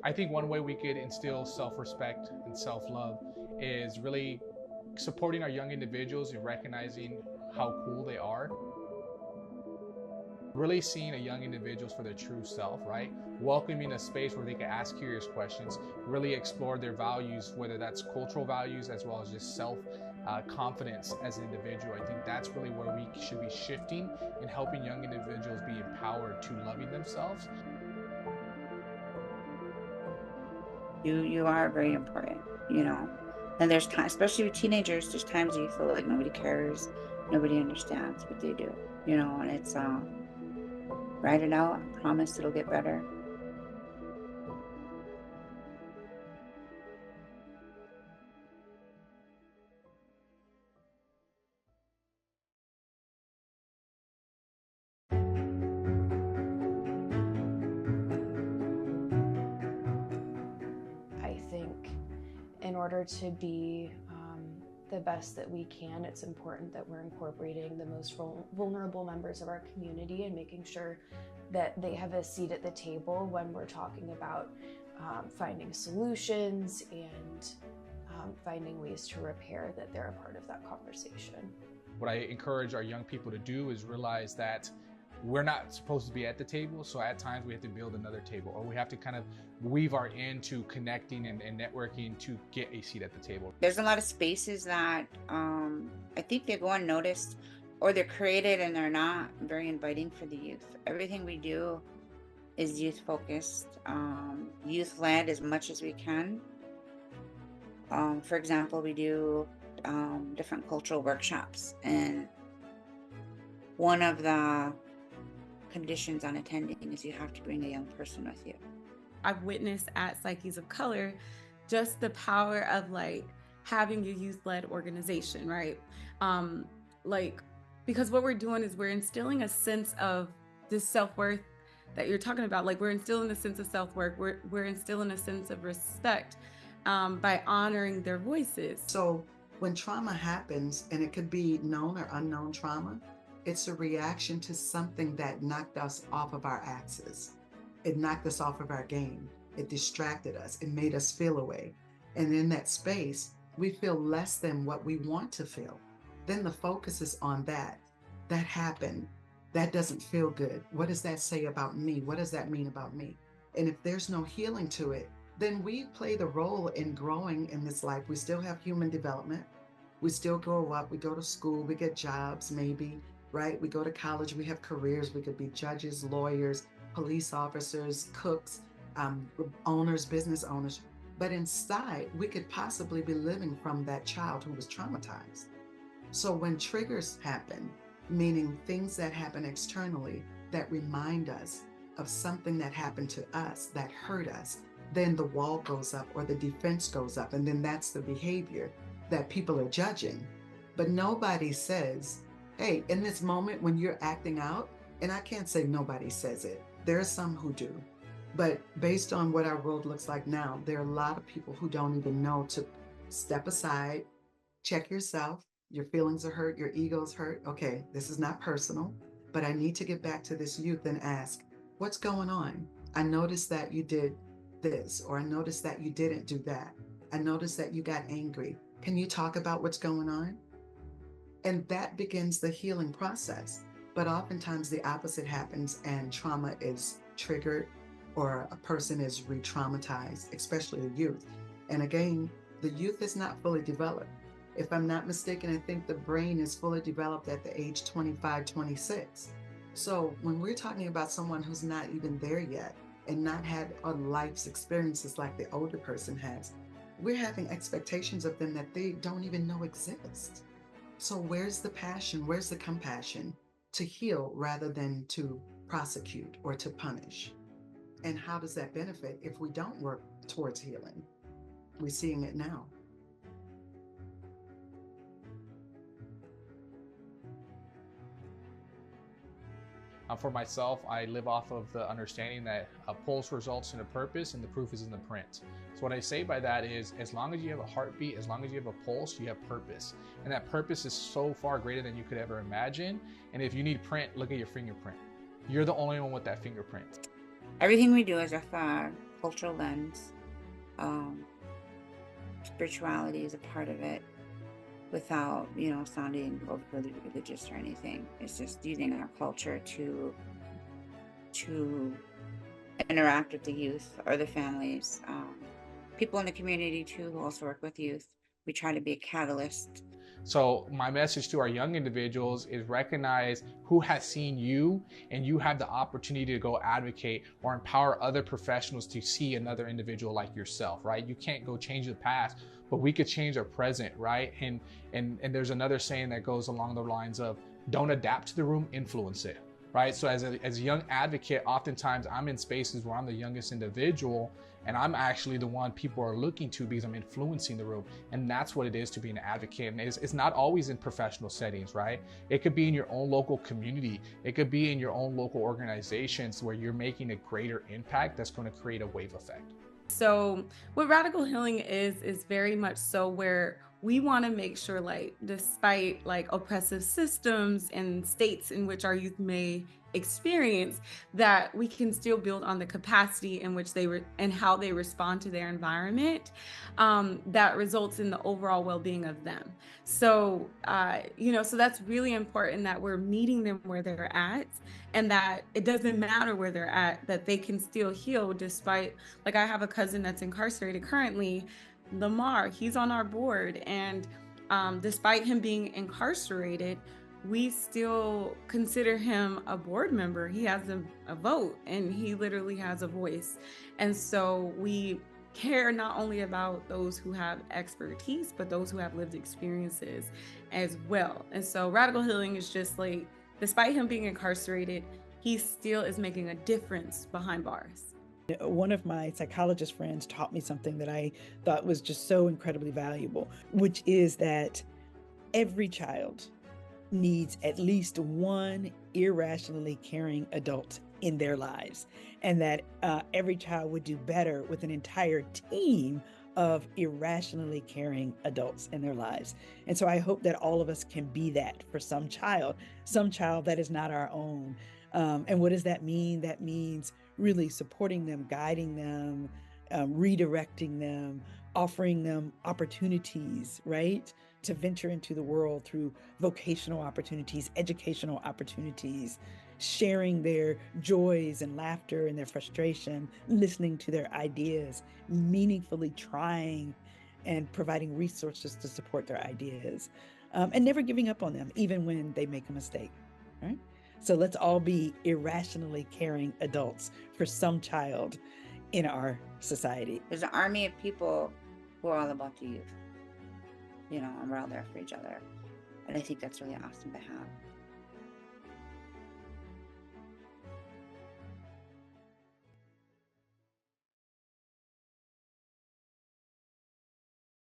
I think one way we could instill self-respect and self-love is really supporting our young individuals and recognizing how cool they are. Really seeing a young individuals for their true self, right? Welcoming a space where they can ask curious questions, really explore their values, whether that's cultural values as well as just self-confidence as an individual. I think that's really where we should be shifting and helping young individuals be empowered to loving themselves. You are very important, you know. And there's times, especially with teenagers, there's times you feel like nobody cares, nobody understands what they do, you know, and it's write it out, I promise it'll get better. I think in order to be the best that we can, it's important that we're incorporating the most vulnerable members of our community and making sure that they have a seat at the table when we're talking about finding solutions and finding ways to repair, that they're a part of that conversation. What I encourage our young people to do is realize that we're not supposed to be at the table, so at times we have to build another table, or we have to kind of weave our into connecting and networking to get a seat at the table. There's a lot of spaces that I think they go unnoticed, or they're created and they're not very inviting for the youth. Everything we do is youth focused, youth led as much as we can. For example, we do different cultural workshops, and one of the conditions on attending is you have to bring a young person with you. I've witnessed at Psyches of Color just the power of like having a youth-led organization, right? Because what we're doing is we're instilling a sense of this self-worth that you're talking about. Like, we're instilling a sense of self-worth, we're instilling a sense of respect by honoring their voices. So when trauma happens, and it could be known or unknown trauma, it's a reaction to something that knocked us off of our axis. It knocked us off of our game. It distracted us. It made us feel away. And in that space, we feel less than what we want to feel. Then the focus is on that. That happened. That doesn't feel good. What does that say about me? What does that mean about me? And if there's no healing to it, then we play the role in growing in this life. We still have human development. We still grow up. We go to school. We get jobs, maybe, right? We go to college. We have careers. We could be judges, lawyers, police officers, cooks, owners, business owners. But inside, we could possibly be living from that child who was traumatized. So when triggers happen, meaning things that happen externally that remind us of something that happened to us that hurt us, then the wall goes up or the defense goes up. And then that's the behavior that people are judging. But nobody says, hey, in this moment when you're acting out, and I can't say nobody says it, there are some who do. But based on what our world looks like now, there are a lot of people who don't even know to step aside, check yourself. Your feelings are hurt, your ego's hurt. Okay, this is not personal, but I need to get back to this youth and ask, what's going on? I noticed that you did this, or I noticed that you didn't do that. I noticed that you got angry. Can you talk about what's going on? And that begins the healing process. But oftentimes the opposite happens and trauma is triggered, or a person is re-traumatized, especially a youth. And again, the youth is not fully developed. If I'm not mistaken, I think the brain is fully developed at the age 25, 26. So when we're talking about someone who's not even there yet and not had a life's experiences like the older person has, we're having expectations of them that they don't even know exist. So where's the passion? Where's the compassion to heal rather than to prosecute or to punish? And how does that benefit if we don't work towards healing? We're seeing it now. For myself, I live off of the understanding that a pulse results in a purpose and the proof is in the print. So what I say by that is, as long as you have a heartbeat, as long as you have a pulse, you have purpose. And that purpose is so far greater than you could ever imagine. And if you need print, look at your fingerprint. You're the only one with that fingerprint. Everything we do is with cultural lens. Spirituality is a part of it, without, sounding overly religious or anything. It's just using our culture to interact with the youth or the families, people in the community too who also work with youth. We try to be a catalyst. So my message to our young individuals is recognize who has seen you, and you have the opportunity to go advocate or empower other professionals to see another individual like yourself, right? You can't go change the past, but we could change our present, right? And there's another saying that goes along the lines of, don't adapt to the room, influence it, right? So as a young advocate, oftentimes I'm in spaces where I'm the youngest individual, and I'm actually the one people are looking to because I'm influencing the room. And that's what it is to be an advocate. And it's not always in professional settings, right? It could be in your own local community. It could be in your own local organizations where you're making a greater impact that's going to create a wave effect. So what radical healing is very much so where we want to make sure, like, despite like oppressive systems and states in which our youth may experience, that we can still build on the capacity in which they and how they respond to their environment, that results in the overall well-being of them. So so that's really important, that we're meeting them where they're at, and that it doesn't matter where they're at, that they can still heal despite, like, I have a cousin that's incarcerated currently, Lamar, he's on our board, and despite him being incarcerated, we still consider him a board member. He has a vote, and he literally has a voice. And so we care not only about those who have expertise, but those who have lived experiences as well. And so radical healing is just like, despite him being incarcerated, he still is making a difference behind bars. One of my psychologist friends taught me something that I thought was just so incredibly valuable, which is that every child needs at least one irrationally caring adult in their lives, and that every child would do better with an entire team of irrationally caring adults in their lives. And so I hope that all of us can be that for some child that is not our own. And what does that mean? That means really supporting them, guiding them, redirecting them, offering them opportunities, right, to venture into the world through vocational opportunities, educational opportunities, sharing their joys and laughter and their frustration, listening to their ideas, meaningfully trying and providing resources to support their ideas, and never giving up on them, even when they make a mistake, right? So let's all be irrationally caring adults for some child in our society. There's an army of people who are all about the youth, and we're all there for each other. And I think that's really awesome to have.